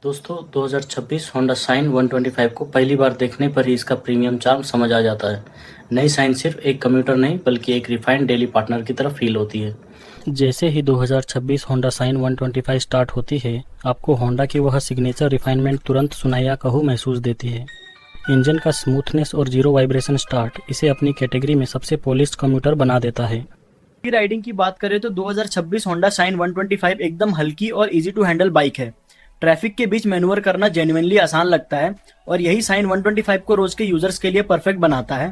दोस्तों 2026 Honda shine 125 को पहली बार देखने पर ही इसका प्रीमियम चार्म समझ आ जाता है। नई शाइन सिर्फ एक कम्यूटर नहीं बल्कि एक रिफाइंड डेली पार्टनर की तरह फील होती है। जैसे ही 2026 होंडा शाइन 125 स्टार्ट होती है, आपको होंडा की वह सिग्नेचर रिफाइनमेंट तुरंत सुनाया कहूँ महसूस देती है। इंजन का स्मूथनेस और जीरो वाइब्रेशन स्टार्ट इसे अपनी कैटेगरी में सबसे पॉलिश्ड कम्यूटर बना देता है। राइडिंग की बात करें तो 2026 होंडा शाइन 125 एकदम हल्की और इजी टू हैंडल बाइक है। ट्रैफिक के बीच मैन्यूवर करना जेन्युइनली आसान लगता है और यही शाइन 125 को रोज के यूजर्स के लिए परफेक्ट बनाता है।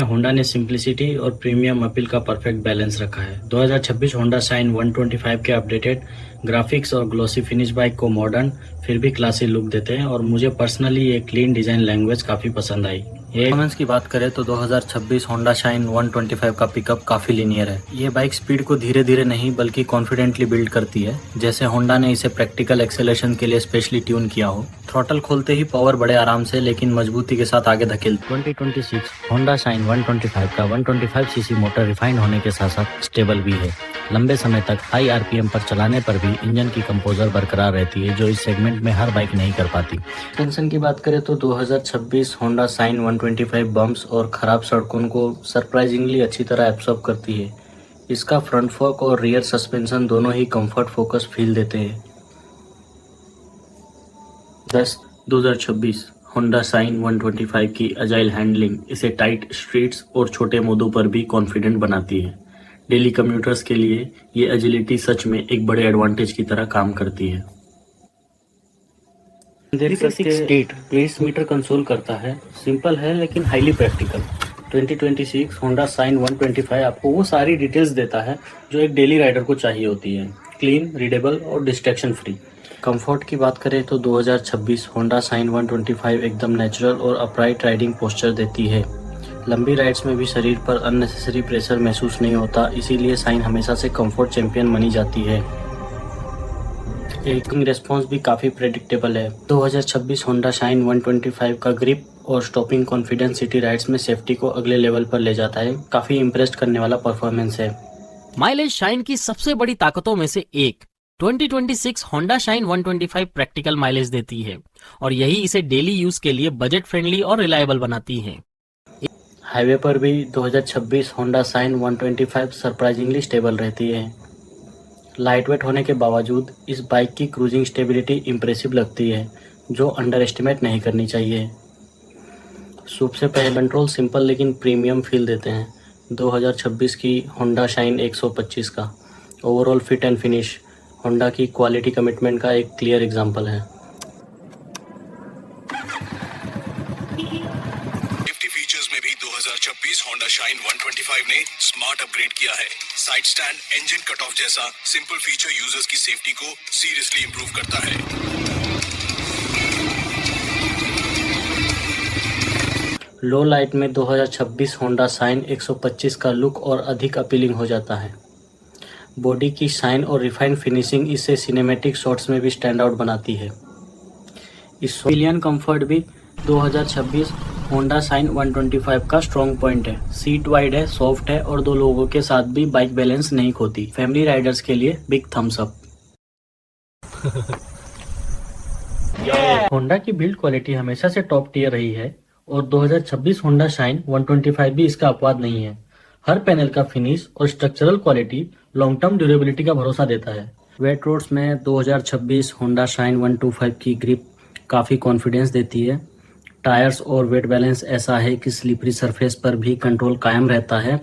होंडा ने सिंप्लिसिटी और प्रीमियम अपील का परफेक्ट बैलेंस रखा है। 2026 होंडा शाइन 125 के अपडेटेड ग्राफिक्स और ग्लोसी फिनिश बाइक को मॉडर्न फिर भी क्लासी लुक देते हैं और मुझे पर्सनली ये क्लीन डिजाइन लैंग्वेज काफी पसंद आई। परफॉर्मेंस की बात करें तो 2026 होंडा शाइन 125 का पिकअप काफी लीनियर है। ये बाइक स्पीड को धीरे धीरे नहीं बल्कि कॉन्फिडेंटली बिल्ड करती है, जैसे होंडा ने इसे प्रैक्टिकल एक्सेलरेशन के लिए स्पेशली ट्यून किया हो। थ्रॉटल खोलते ही पावर बड़े आराम से लेकिन मजबूती के साथ आगे धकेल। 2026 होंडा शाइन 125 का 125 सीसी मोटर रिफाइंड होने के साथ साथ स्टेबल भी है। लंबे समय तक हाई आरपीएम पर चलाने पर भी इंजन की कंपोजर बरकरार रहती है, जो इस सेगमेंट में हर बाइक नहीं कर पाती। टेंशन की बात करें तो 2026 होंडा शाइन 125 बम्प्स और खराब सड़कों को सरप्राइजिंगली अच्छी तरह एब्सॉर्ब करती है। इसका फ्रंट फोर्क और रियर सस्पेंशन दोनों ही कंफर्ट फोकस फील देते हैं। 2026 होंडा शाइन 125 की अजाइल हैंडलिंग इसे टाइट स्ट्रीट्स और छोटे मोडों पर भी कॉन्फिडेंट बनाती है। डेली कम्यूटर्स के लिए ये एजिलिटी सच में एक बड़े एडवांटेज की तरह काम करती है। देख सकते हैं प्लेस मीटर कंसोल करता है। सिंपल है लेकिन हाईली प्रैक्टिकल। 2026 होंडा शाइन 125 आपको वो सारी डिटेल्स देता है जो एक डेली राइडर को चाहिए होती है। क्लीन, रीडेबल और डिस्ट्रैक्शन फ्री। कंफर्ट की बात करें तो 2026 होंडा शाइन 125 एकदम नेचुरल और अपराइट राइडिंग पोस्चर देती है। लंबी राइड्स में भी शरीर पर अननेसेसरी प्रेशर महसूस नहीं होता, इसीलिए शाइन हमेशा से कंफर्ट चैंपियन मानी जाती है। ब्रेकिंग रेस्पॉन्स भी काफ़ी प्रेडिक्टेबल है। 2026 होंडा शाइन 125 का ग्रिप और स्टॉपिंग कॉन्फिडेंस सिटी राइड्स में सेफ्टी को अगले लेवल पर ले जाता है। काफ़ी इम्प्रेस करने वाला परफॉर्मेंस है। माइलेज शाइन की सबसे बड़ी ताकतों में से एक 2026 होंडा शाइन 125 प्रैक्टिकल माइलेज देती है और यही इसे डेली यूज के लिए बजट फ्रेंडली और रिलायबल बनाती है। हाईवे पर भी 2026 होंडा शाइन 125 सरप्राइजिंगली स्टेबल रहती है। लाइटवेट होने के बावजूद इस बाइक की क्रूजिंग स्टेबिलिटी इम्प्रेसिव लगती है, जो अंडर एस्टिमेट नहीं करनी चाहिए। सबसे पहले कंट्रोल सिंपल लेकिन प्रीमियम फील देते हैं। 2026 की होंडा शाइन 125 का overall fit and finish Honda की क्वालिटी कमिटमेंट का एक क्लियर एग्जांपल है। फीचर्स में भी 2026 होंडा शाइन 125 ने स्मार्ट अपग्रेड किया है। Side stand, engine cut off जैसा सिंपल फीचर यूजर्स की सेफ्टी को सीरियसली इंप्रूव करता है। लो लाइट में 2026 होंडा शाइन 125 का लुक और अधिक अपीलिंग हो जाता है। बॉडी की शाइन और रिफाइंड फिनिशिंग इसे सिनेमैटिक शॉट्स में भी स्टैंड आउट बनाती है। इस सिविलियन कंफर्ट भी 2026 होंडा शाइन 125 का स्ट्रॉन्ग पॉइंट है। सीट वाइड है, सॉफ्ट है और दो लोगों के साथ भी बाइक बैलेंस नहीं खोती। फैमिली राइडर्स के लिए बिग थम्स अप। होंडा की बिल्ड क्वालिटी हमेशा से टॉप टियर रही है और 2026 होंडा शाइन 125 भी इसका अपवाद नहीं है। हर पैनल का फिनिश और structural quality long term durability का भरोसा देता है। वेट रोड्स में 2026 होंडा शाइन 125 की ग्रिप काफ़ी कॉन्फिडेंस देती है। टायर्स और वेट बैलेंस ऐसा है कि स्लिपरी सरफेस पर भी कंट्रोल कायम रहता है।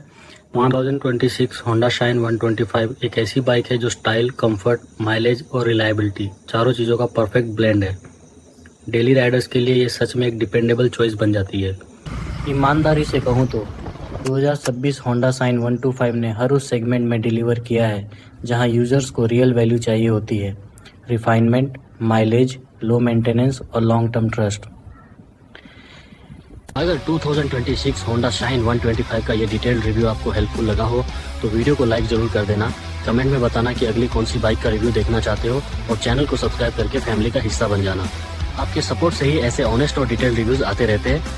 2026 होंडा शाइन 125 एक ऐसी बाइक है जो स्टाइल, कंफर्ट, माइलेज और रिलायबिलिटी चारों चीज़ों का परफेक्ट ब्लेंड है। डेली राइडर्स के लिए ये सच में एक डिपेंडेबल चॉइस बन जाती है। ईमानदारी से कहूँ तो 2026 होंडा शाइन 125 ने हर उस सेगमेंट में डिलीवर किया है जहां यूजर्स को रियल वैल्यू चाहिए होती है। रिफाइनमेंट, माइलेज, लो मेंटेनेंस और लॉन्ग टर्म ट्रस्ट। अगर 2026 होंडा शाइन 125 का ये डिटेल्ड रिव्यू आपको हेल्पफुल लगा हो तो वीडियो को लाइक ज़रूर कर देना। कमेंट में बताना कि अगली कौन सी बाइक का रिव्यू देखना चाहते हो और चैनल को सब्सक्राइब करके फैमिली का हिस्सा बन जाना। आपके सपोर्ट से ही ऐसे ऑनेस्ट और डिटेल्ड रिव्यूज़ आते रहते हैं।